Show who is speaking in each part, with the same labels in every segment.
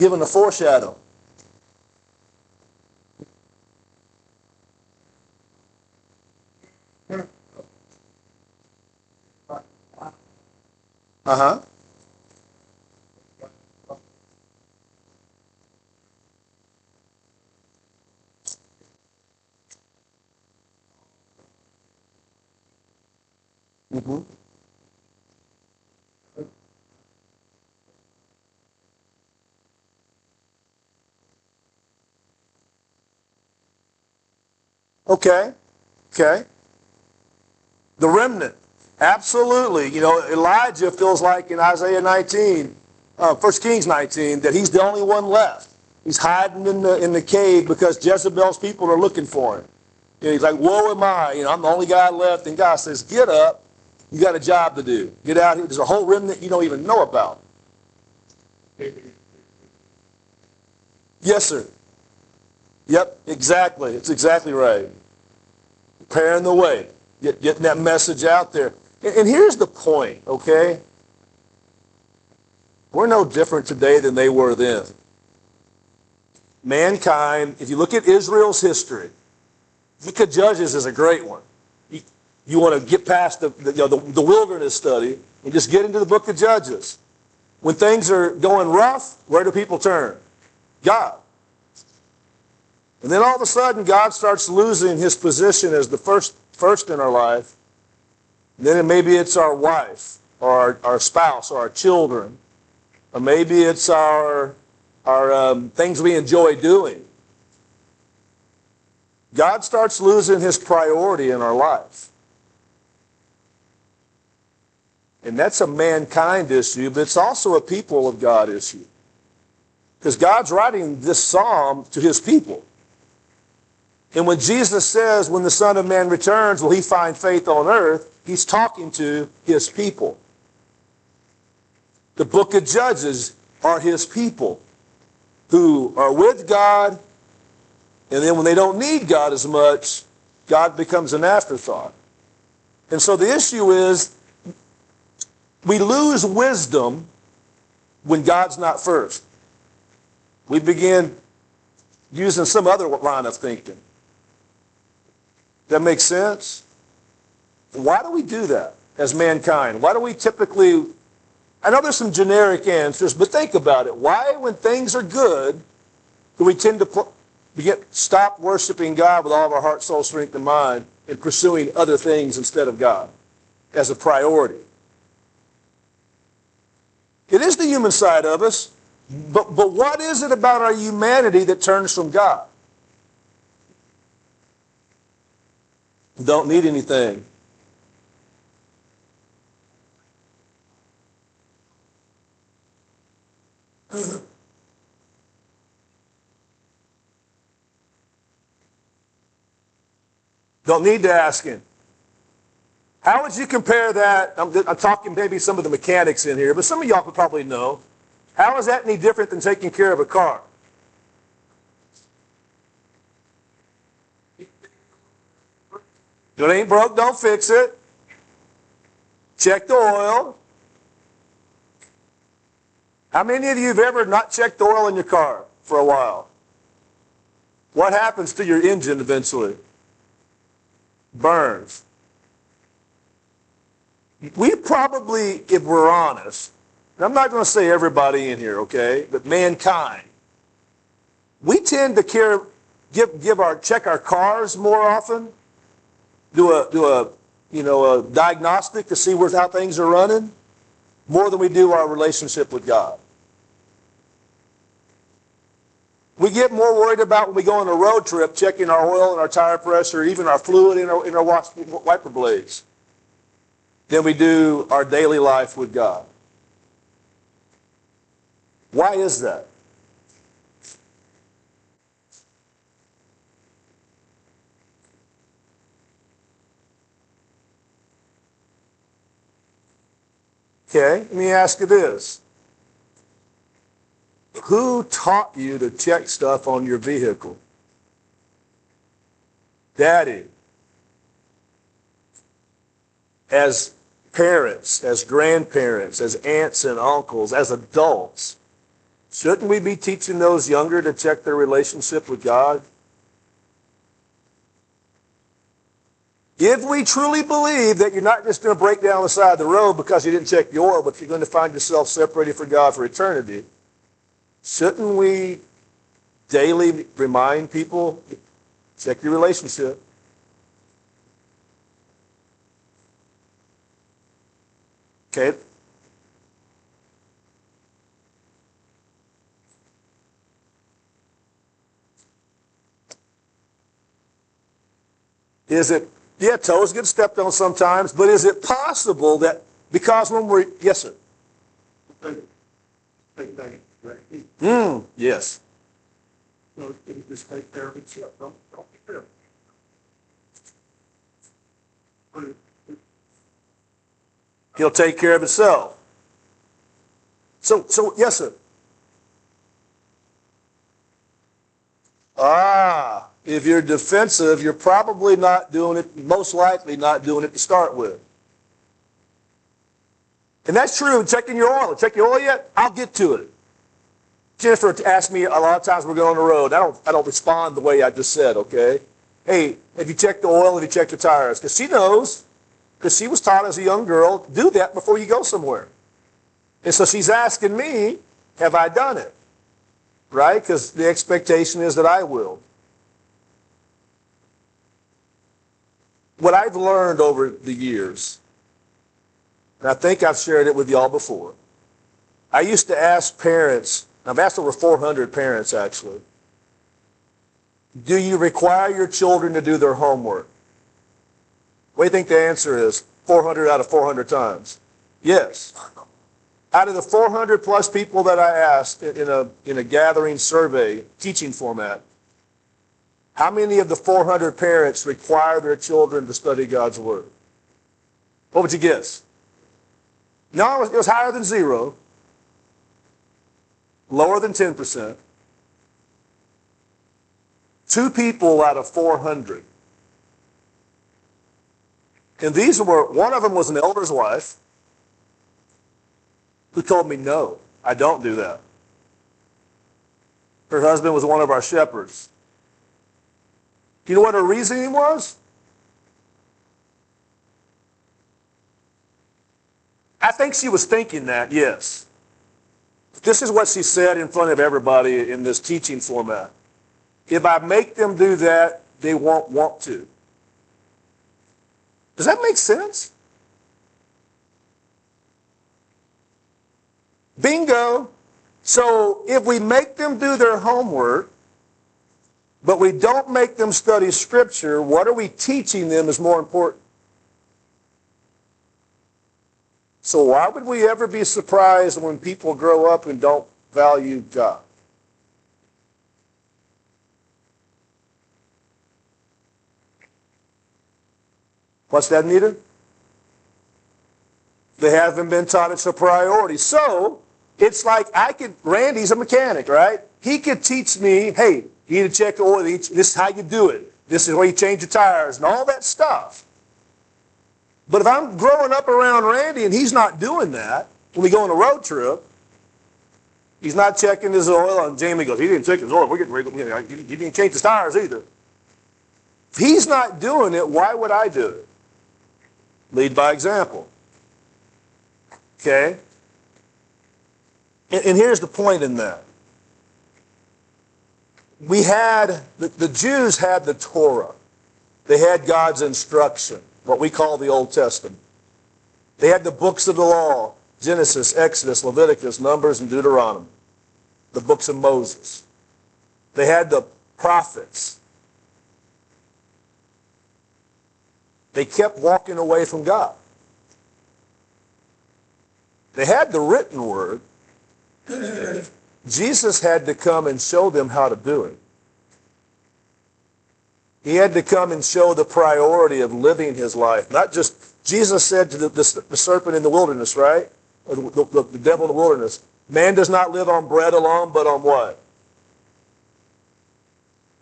Speaker 1: Given a foreshadow. Uh-huh. Mm-hmm. Okay. Okay. The remnant. Absolutely. You know, Elijah feels like in Isaiah 19, 1 Kings 19, that he's the only one left. He's hiding in the cave because Jezebel's people are looking for him. You know, he's like, woe am I. You know, I'm the only guy left. And God says, get up. You got a job to do. Get out here. There's a whole remnant you don't even know about. Yes, sir. Yep, exactly. It's exactly right. Preparing the way. Getting that message out there. And here's the point, okay? We're no different today than they were then. Mankind, if you look at Israel's history, Book of Judges is a great one. You want to get past the wilderness study and just get into the book of Judges. When things are going rough, where do people turn? God. And then all of a sudden, God starts losing his position as the first in our life. And then maybe it's our wife, or our spouse, or our children, or maybe it's our things we enjoy doing. God starts losing his priority in our life. And that's a mankind issue, but it's also a people of God issue. Because God's writing this psalm to his people. And when Jesus says, when the Son of Man returns, will he find faith on earth? He's talking to his people. The book of Judges are his people who are with God, and then when they don't need God as much, God becomes an afterthought. And so the issue is, we lose wisdom when God's not first. We begin using some other line of thinking. That makes sense? Why do we do that as mankind? Why do we typically, I know there's some generic answers, but think about it. Why, when things are good, do we tend to stop worshiping God with all of our heart, soul, strength, and mind and pursuing other things instead of God as a priority? It is the human side of us, but what is it about our humanity that turns from God? Don't need anything. Don't need to ask him. How would you compare that? I'm talking maybe some of the mechanics in here, but some of y'all could probably know. How is that any different than taking care of a car? If it ain't broke, don't fix it. Check the oil. How many of you have ever not checked the oil in your car for a while? What happens to your engine eventually? Burns. We probably, if we're honest, and I'm not going to say everybody in here, okay, but mankind, we tend to check our cars more often, do a diagnostic to see how things are running, more than we do our relationship with God. We get more worried about when we go on a road trip, checking our oil and our tire pressure, even our fluid in our wiper blades, than we do our daily life with God. Why is that? Okay, let me ask you this. Who taught you to check stuff on your vehicle? Daddy. As parents, as grandparents, as aunts and uncles, as adults, Shouldn't we be teaching those younger to check their relationship with God? If we truly believe that you're not just going to break down the side of the road because you didn't check the oil, but you're going to find yourself separated from God for eternity, shouldn't we daily remind people, check your relationship? Okay? Is it, yeah, toes get stepped on sometimes, but is it possible that because when we're, yes, sir? Yes.
Speaker 2: So it just take care of itself. Don't be careful.
Speaker 1: He'll take care of himself. So yes, sir. If you're defensive, you're probably not doing it, most likely not doing it to start with. And that's true. Checking your oil. Check your oil yet? I'll get to it. Jennifer asked me a lot of times we're going on the road. I don't respond the way I just said, okay? Hey, have you checked the oil? Have you checked the tires? Because she knows, because she was taught as a young girl, do that before you go somewhere. And so she's asking me, have I done it? Right? Because the expectation is that I will. What I've learned over the years, and I think I've shared it with y'all before, I used to ask parents, I've asked over 400 parents actually, do you require your children to do their homework? What do you think the answer is? 400 out of 400 times. Yes. Out of the 400 plus people that I asked in a gathering survey, teaching format, how many of the 400 parents require their children to study God's Word? What would you guess? No, it was higher than 0, lower than 10%. 2 people out of 400. And these were, one of them was an elder's wife who told me, no, I don't do that. Her husband was one of our shepherds. You know what her reasoning was? I think she was thinking that, yes. This is what she said in front of everybody in this teaching format. If I make them do that, they won't want to. Does that make sense? Bingo. So if we make them do their homework, but we don't make them study Scripture, what are we teaching them is more important? So why would we ever be surprised when people grow up and don't value God? What's that, Nita? They haven't been taught it's a priority. So it's like Randy's a mechanic, right? He could teach me, hey, you need to check the oil. This is how you do it. This is where you change the tires and all that stuff. But if I'm growing up around Randy and he's not doing that, when we go on a road trip, he's not checking his oil, and Jamie goes, he didn't check his oil. We're getting ready. He didn't change his tires either. If he's not doing it, why would I do it? Lead by example. Okay? And here's the point in that. The Jews had the Torah. They had God's instruction, what we call the Old Testament. They had the books of the law, Genesis, Exodus, Leviticus, Numbers, and Deuteronomy, the books of Moses. They had the prophets. They kept walking away from God. They had the written word. Jesus had to come and show them how to do it. He had to come and show the priority of living his life. Not just, Jesus said to the serpent in the wilderness, right? Or the devil in the wilderness, man does not live on bread alone, but on what?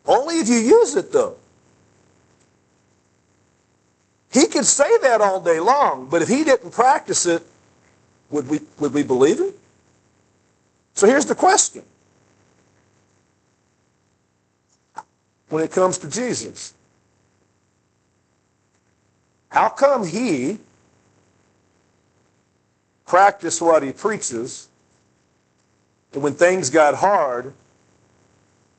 Speaker 1: Only if you use it, though. He could say that all day long, but if he didn't practice it, would we believe him? So here's the question. When it comes to Jesus, how come he practiced what he preaches, and when things got hard,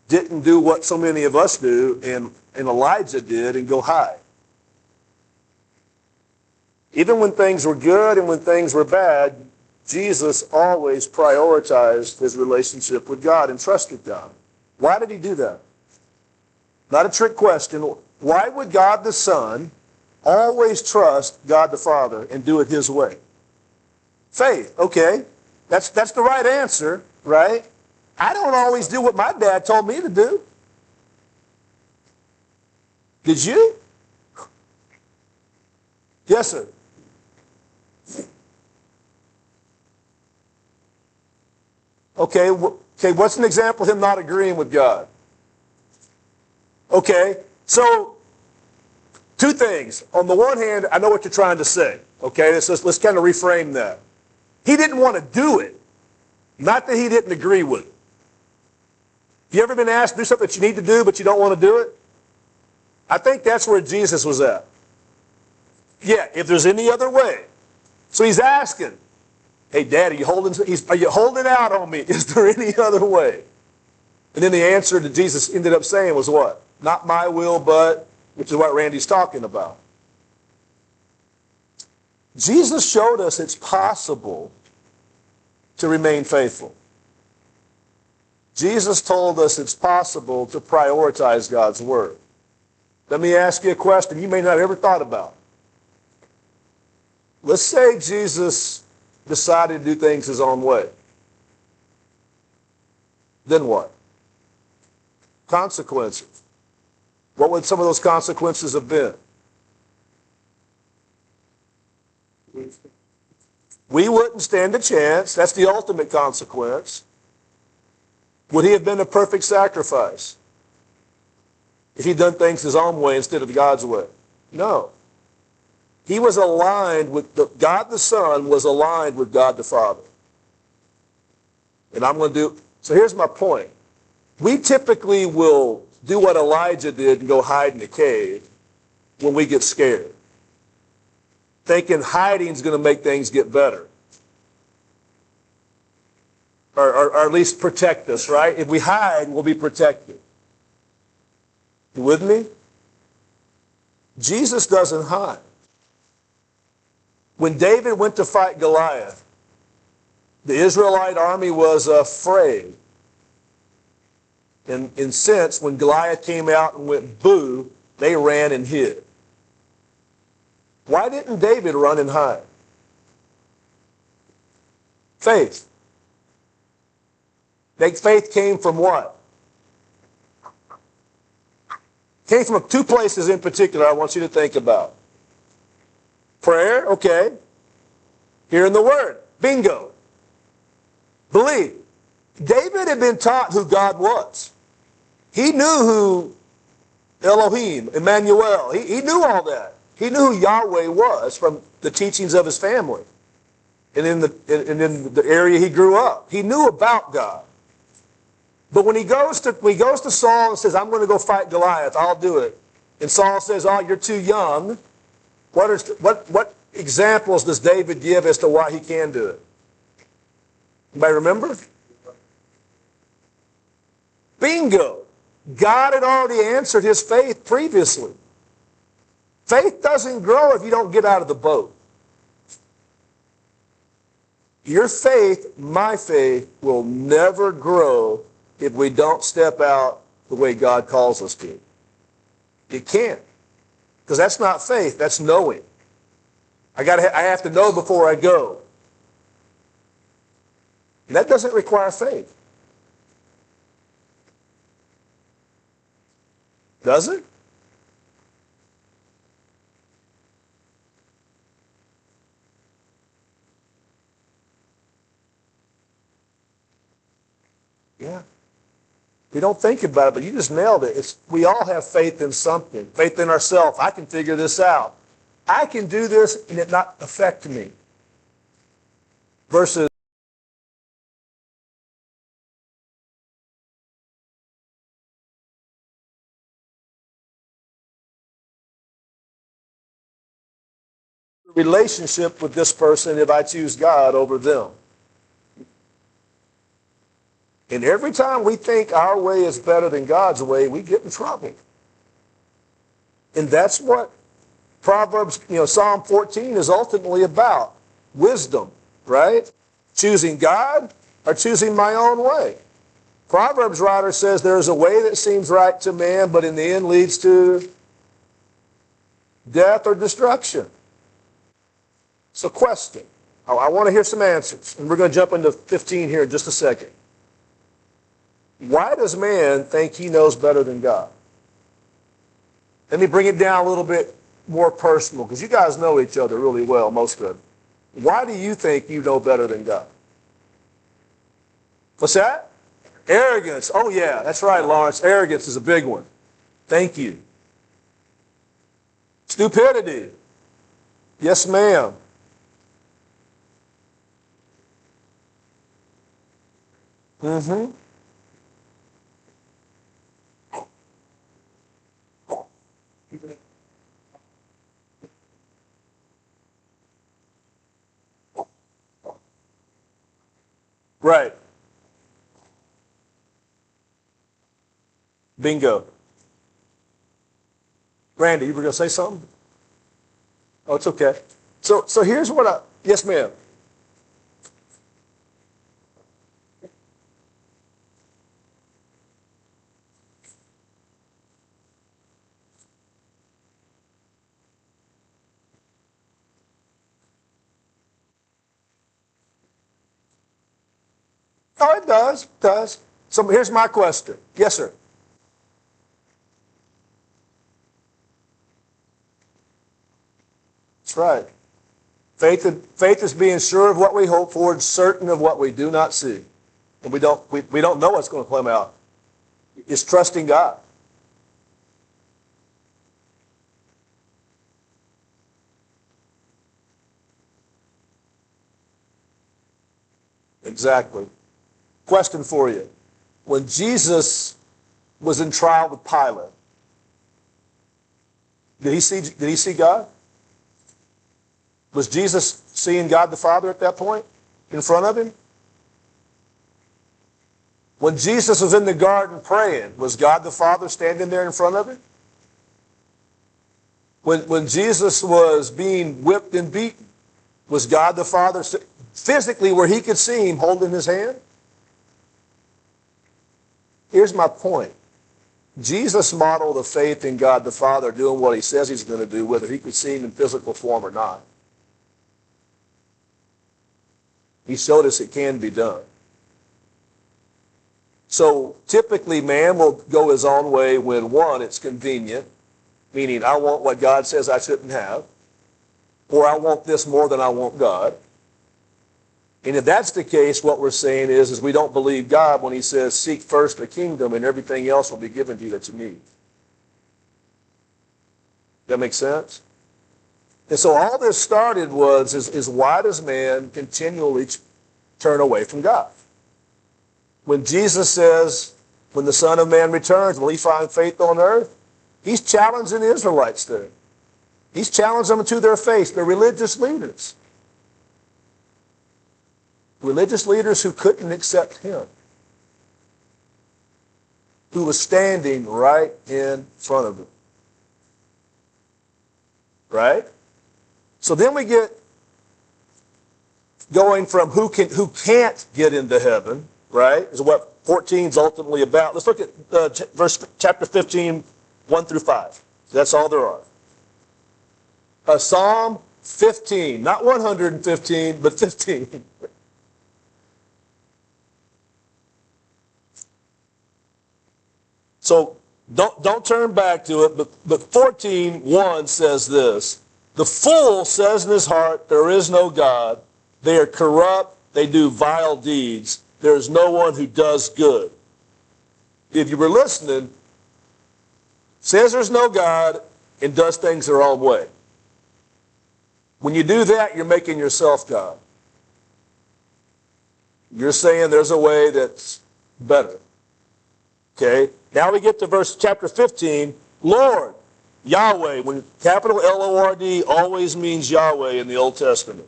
Speaker 1: didn't do what so many of us do and Elijah did and go hide? Even when things were good and when things were bad, Jesus always prioritized his relationship with God and trusted God. Why did he do that? Not a trick question. Why would God the Son always trust God the Father and do it his way? Faith, okay. That's the right answer, right? I don't always do what my dad told me to do. Did you? Yes, sir. Okay, what's an example of him not agreeing with God? Okay, so two things. On the one hand, I know what you're trying to say. Okay, let's kind of reframe that. He didn't want to do it, not that he didn't agree with it. You ever been asked to do something that you need to do, but you don't want to do it? I think that's where Jesus was at. Yeah, if there's any other way. So he's asking, hey, Dad, are you holding out on me? Is there any other way? And then the answer that Jesus ended up saying was what? Not my will, but, which is what Randy's talking about. Jesus showed us it's possible to remain faithful. Jesus told us it's possible to prioritize God's word. Let me ask you a question you may not have ever thought about. Let's say Jesus decided to do things his own way. Then what? Consequences. What would some of those consequences have been? We wouldn't stand a chance. That's the ultimate consequence. Would he have been a perfect sacrifice if he'd done things his own way instead of God's way? No. He was aligned with God the Son was aligned with God the Father. And I'm going to do, so here's my point. We typically will do what Elijah did and go hide in a cave when we get scared, thinking hiding is going to make things get better. Or at least protect us, right? If we hide, we'll be protected. You with me? Jesus doesn't hide. When David went to fight Goliath, the Israelite army was afraid. And in a sense, when Goliath came out and went boo, they ran and hid. Why didn't David run and hide? Faith. That faith came from what? Came from two places in particular I want you to think about. Prayer, okay. Hearing the word, bingo. Believe. David had been taught who God was. He knew who Elohim, Emmanuel, he knew all that. He knew who Yahweh was from the teachings of his family and in the area he grew up. He knew about God. But when he goes to Saul and says, I'm going to go fight Goliath, I'll do it. And Saul says, oh, you're too young. What examples does David give as to why he can do it? Anybody remember? Bingo. God had already answered his faith previously. Faith doesn't grow if you don't get out of the boat. Your faith, my faith, will never grow if we don't step out the way God calls us to. You can't. Because that's not faith, that's knowing. I have to know before I go. And that doesn't require faith. Does it? Yeah. We don't think about it, but you just nailed it. We all have faith in something, faith in ourselves. I can figure this out. I can do this and it not affect me. Versus relationship with this person if I choose God over them. And every time we think our way is better than God's way, we get in trouble. And that's what Proverbs, Psalm 14 is ultimately about. Wisdom, right? Choosing God or choosing my own way. Proverbs writer says there's a way that seems right to man, but in the end leads to death or destruction. So question. I want to hear some answers. And we're going to jump into 15 here in just a second. Why does man think he knows better than God? Let me bring it down a little bit more personal, because you guys know each other really well, most of you. Why do you think you know better than God? What's that? Arrogance. Oh, yeah, that's right, Lawrence. Arrogance is a big one. Thank you. Stupidity. Yes, ma'am. Mm-hmm. Right. Bingo. Randy, you were going to say something? Oh, it's okay. So here's what yes, ma'am. Oh, it does. It does. So here's my question. Yes, sir. That's right. Faith is being sure of what we hope for and certain of what we do not see. And we don't know what's going to come out. It's trusting God. Exactly. Question for you. When Jesus was in trial with Pilate, did he see God? Was Jesus seeing God the Father at that point in front of him? When Jesus was in the garden praying, was God the Father standing there in front of him? When Jesus was being whipped and beaten, was God the Father physically where he could see him holding his hand? Here's my point. Jesus modeled a faith in God the Father doing what he says he's going to do, whether he could see him in physical form or not. He showed us it can be done. So typically man will go his own way when, one, it's convenient, meaning I want what God says I shouldn't have, or I want this more than I want God. And if that's the case, what we're saying is we don't believe God when he says, seek first the kingdom and everything else will be given to you that you need. That make sense? And so all this started is why does man continually turn away from God? When Jesus says, when the Son of Man returns, will he find faith on earth? He's challenging the Israelites there. He's challenging them to their face, the religious leaders. Religious leaders who couldn't accept him. Who was standing right in front of them. Right? So then we get going from who can't get into heaven, right, is what 14 is ultimately about. Let's look at chapter 15, 1 through 5. That's all there are. Psalm 15, not 115, but 15. So don't turn back to it, but 14:1 says this. The fool says in his heart, there is no God. They are corrupt. They do vile deeds. There is no one who does good. If you were listening, says there's no God and does things their own way. When you do that, you're making yourself God. You're saying there's a way that's better. Okay? Now we get to chapter 15. Lord, Yahweh, when capital L-O-R-D always means Yahweh in the Old Testament.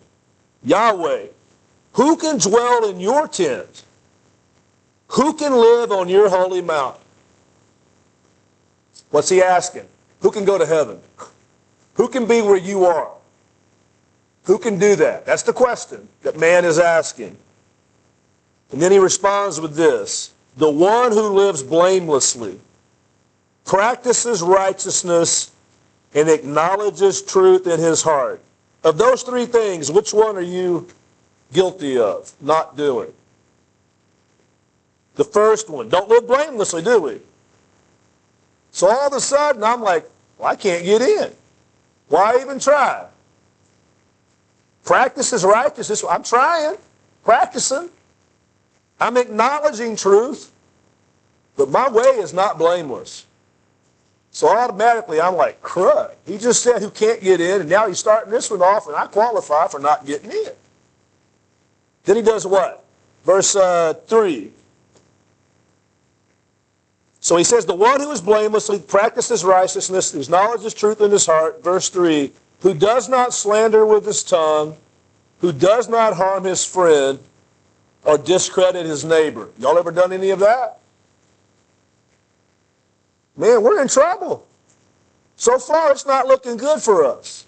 Speaker 1: Yahweh, who can dwell in your tent? Who can live on your holy mountain? What's he asking? Who can go to heaven? Who can be where you are? Who can do that? That's the question that man is asking. And then he responds with this: the one who lives blamelessly, practices righteousness, and acknowledges truth in his heart. Of those three things, which one are you guilty of not doing? The first one. Don't live blamelessly, do we? So all of a sudden, I'm like, well, I can't get in. Why even try? Practice is righteousness. I'm trying, practicing. I'm acknowledging truth, but my way is not blameless. So automatically, I'm like, crud. He just said who can't get in, and now he's starting this one off, and I qualify for not getting in. Then he does what? Verse 3. So he says, the one who is blamelessly practices righteousness, whose knowledge is truth in his heart, verse 3, who does not slander with his tongue, who does not harm his friend, or discredit his neighbor. Y'all ever done any of that? Man, we're in trouble. So far, it's not looking good for us,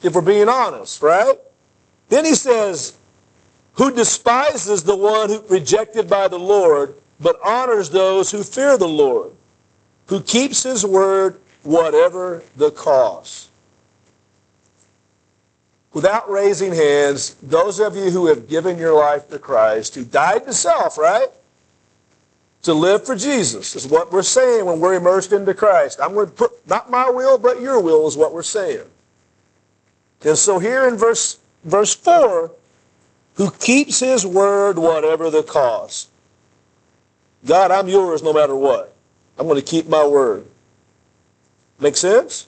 Speaker 1: if we're being honest, right? Then he says, who despises the one who rejected by the Lord, but honors those who fear the Lord, who keeps his word whatever the cost. Without raising hands, those of you who have given your life to Christ, who died to self, right? To live for Jesus is what we're saying when we're immersed into Christ. I'm going to put, not my will, but your will is what we're saying. And so here in verse 4, who keeps his word whatever the cost. God, I'm yours no matter what. I'm going to keep my word. Make sense?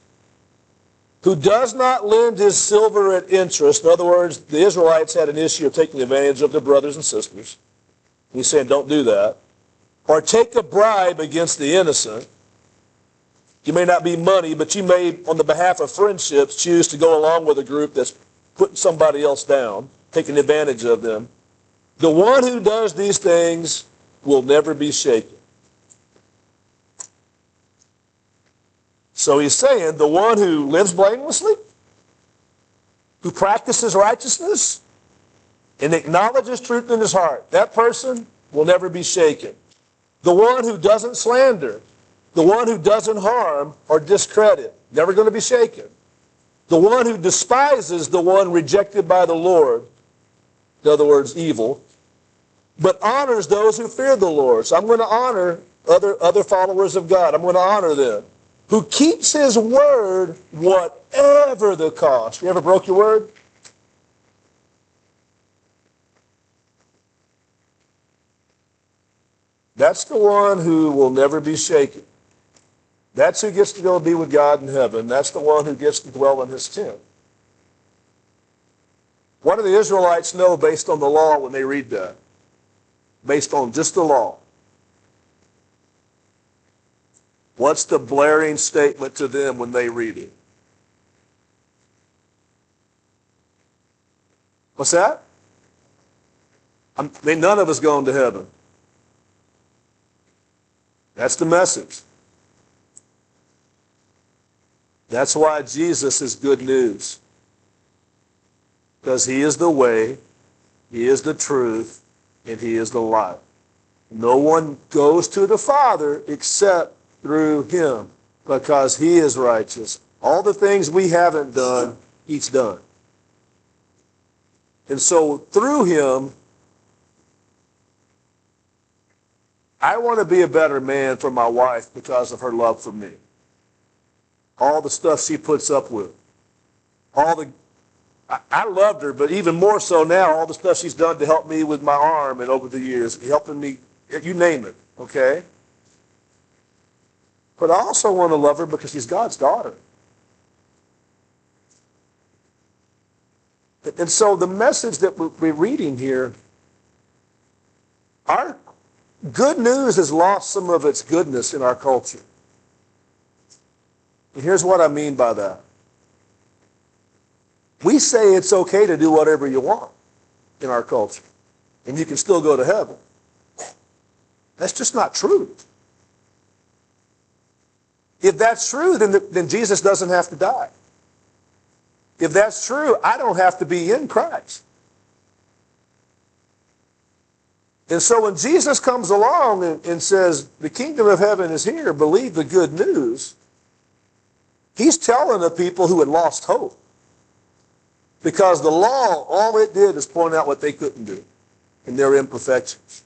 Speaker 1: Who does not lend his silver at interest. In other words, the Israelites had an issue of taking advantage of their brothers and sisters. He's saying, don't do that. Or take a bribe against the innocent. You may not be money, but you may, on the behalf of friendships, choose to go along with a group that's putting somebody else down, taking advantage of them. The one who does these things will never be shaken. So he's saying the one who lives blamelessly, who practices righteousness, and acknowledges truth in his heart, that person will never be shaken. The one who doesn't slander, the one who doesn't harm or discredit, never going to be shaken. The one who despises the one rejected by the Lord, in other words, evil, but honors those who fear the Lord. So I'm going to honor other followers of God. I'm going to honor them. Who keeps his word whatever the cost. You ever broke your word? That's the one who will never be shaken. That's who gets to go be with God in heaven. That's the one who gets to dwell in his tent. What do the Israelites know based on the law when they read that? Based on just the law. What's the blaring statement to them when they read it? What's that? None of us going to heaven. That's the message. That's why Jesus is good news. Because he is the way, he is the truth, and he is the life. No one goes to the Father except through him, because he is righteous. All the things we haven't done, he's done. And so through him, I want to be a better man for my wife because of her love for me. All the stuff she puts up with. I loved her, but even more so now, all the stuff she's done to help me with my arm and over the years, helping me, you name it, okay? But I also want to love her because she's God's daughter. And so the message that we're reading here, our good news has lost some of its goodness in our culture. And here's what I mean by that. We say it's okay to do whatever you want in our culture, and you can still go to heaven. That's just not true. If that's true, then Jesus doesn't have to die. If that's true, I don't have to be in Christ. And so when Jesus comes along and says, the kingdom of heaven is here, believe the good news, he's telling the people who had lost hope. Because the law, all it did is point out what they couldn't do in their imperfections.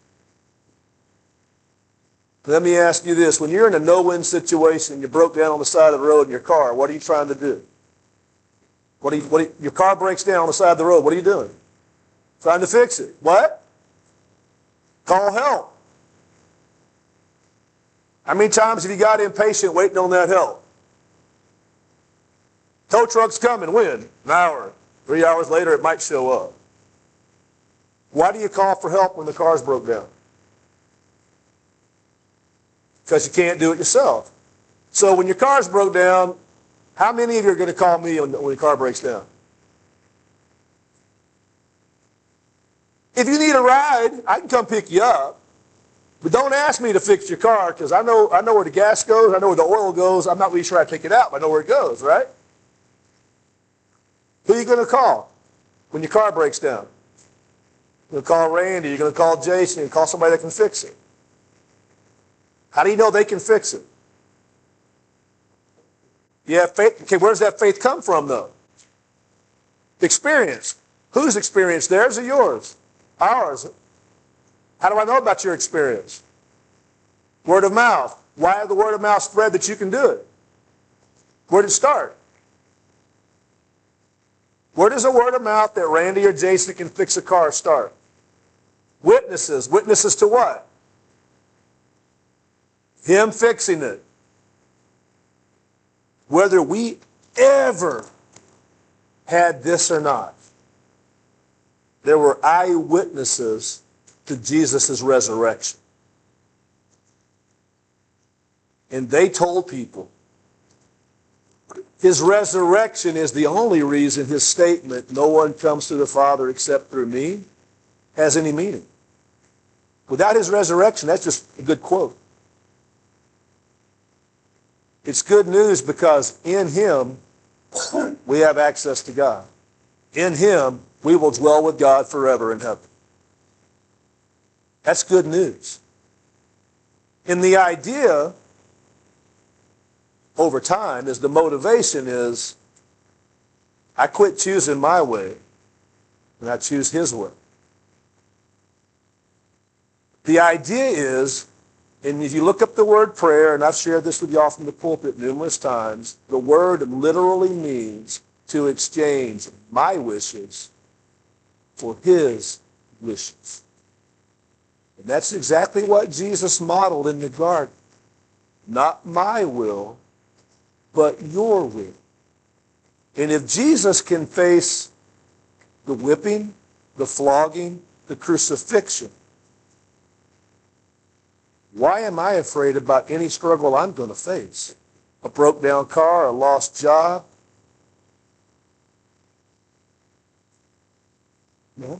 Speaker 1: Let me ask you this. When you're in a no-win situation, you broke down on the side of the road in your car, what are you trying to do? Your car breaks down on the side of the road. What are you doing? Trying to fix it. What? Call help. How many times have you got impatient waiting on that help? Tow truck's coming. When? An hour. 3 hours later, it might show up. Why do you call for help when the car's broke down? Because you can't do it yourself. So when your car's broke down, how many of you are going to call me when your car breaks down? If you need a ride, I can come pick you up. But don't ask me to fix your car, because I know where the gas goes, I know where the oil goes. I'm not really sure I take it out, but I know where it goes, right? Who are you going to call when your car breaks down? You're going to call Randy, you're going to call Jason, you're going to call somebody that can fix it. How do you know they can fix it? You have faith. Okay, where does that faith come from, though? Experience. Whose experience? Theirs or yours? Ours. How do I know about your experience? Word of mouth. Why have the word of mouth spread that you can do it? Where did it start? Where does a word of mouth that Randy or Jason can fix a car start? Witnesses. Witnesses to what? Him fixing it. Whether we ever had this or not, there were eyewitnesses to Jesus' resurrection. And they told people his resurrection is the only reason his statement, no one comes to the Father except through me, has any meaning. Without his resurrection, that's just a good quote. It's good news because in him we have access to God. In him we will dwell with God forever in heaven. That's good news. And the idea over time is the motivation is I quit choosing my way and I choose his way. The idea is, and if you look up the word prayer, and I've shared this with y'all from the pulpit numerous times, the word literally means to exchange my wishes for his wishes. And that's exactly what Jesus modeled in the garden. Not my will, but your will. And if Jesus can face the whipping, the flogging, the crucifixion, why am I afraid about any struggle I'm going to face? A broke down car, a lost job? No.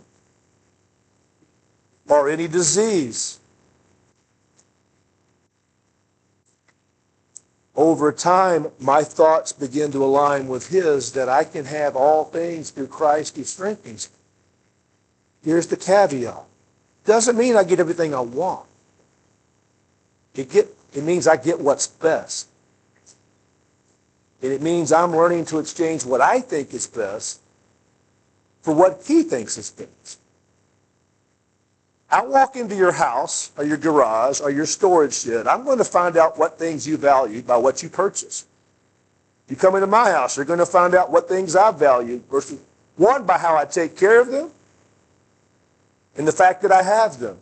Speaker 1: Or any disease? Over time, my thoughts begin to align with his, that I can have all things through Christ who strengthens me. Here's the caveat. Doesn't mean I get everything I want. It means I get what's best. And it means I'm learning to exchange what I think is best for what he thinks is best. I walk into your house or your garage or your storage shed. I'm going to find out what things you value by what you purchase. You come into my house, you're going to find out what things I value versus, one, by how I take care of them and the fact that I have them.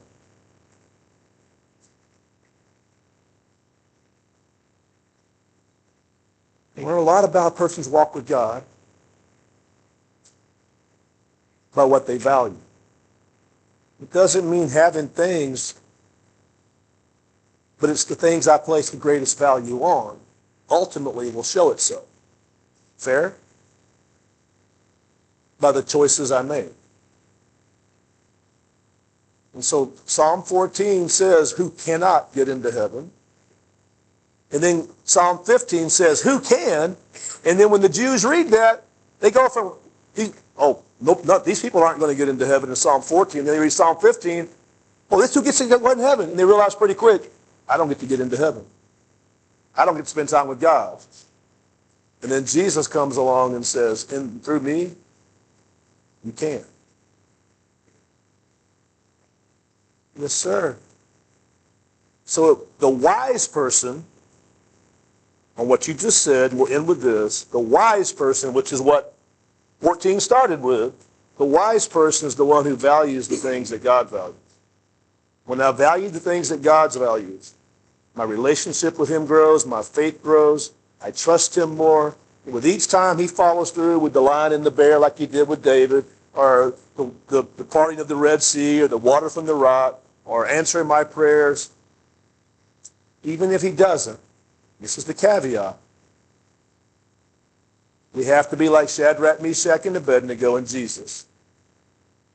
Speaker 1: We learn a lot about a person's walk with God by what they value. It doesn't mean having things, but it's the things I place the greatest value on ultimately will show itself. Fair? By the choices I made. And so Psalm 14 says, who cannot get into heaven? And then Psalm 15 says, who can? And then when the Jews read that, they go from, oh, nope, these people aren't going to get into heaven in Psalm 14. And then they read Psalm 15, well, this who gets to go in heaven. And they realize pretty quick, I don't get to get into heaven. I don't get to spend time with God. And then Jesus comes along and says, and through me, you can. Yes, sir. So the wise person, on what you just said, we'll end with this, the wise person, which is what 14 started with, the wise person is the one who values the things that God values. When I value the things that God values, my relationship with him grows, my faith grows, I trust him more. With each time he follows through with the lion and the bear like he did with David, or the parting of the Red Sea, or the water from the rock, or answering my prayers, even if he doesn't, this is the caveat, we have to be like Shadrach, Meshach, and Abednego in Jesus.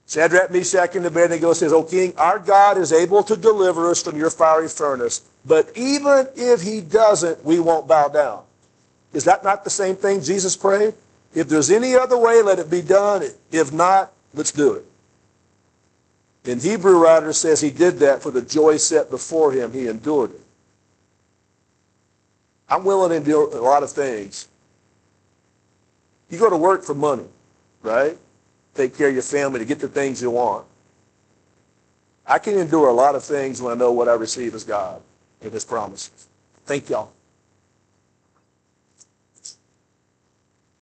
Speaker 1: Shadrach, Meshach, and Abednego says, O king, our God is able to deliver us from your fiery furnace, but even if he doesn't, we won't bow down. Is that not the same thing Jesus prayed? If there's any other way, let it be done. If not, let's do it. And Hebrew writer says he did that for the joy set before him. He endured it. I'm willing to endure a lot of things. You go to work for money, right? Take care of your family to get the things you want. I can endure a lot of things when I know what I receive as God and his promises. Thank y'all.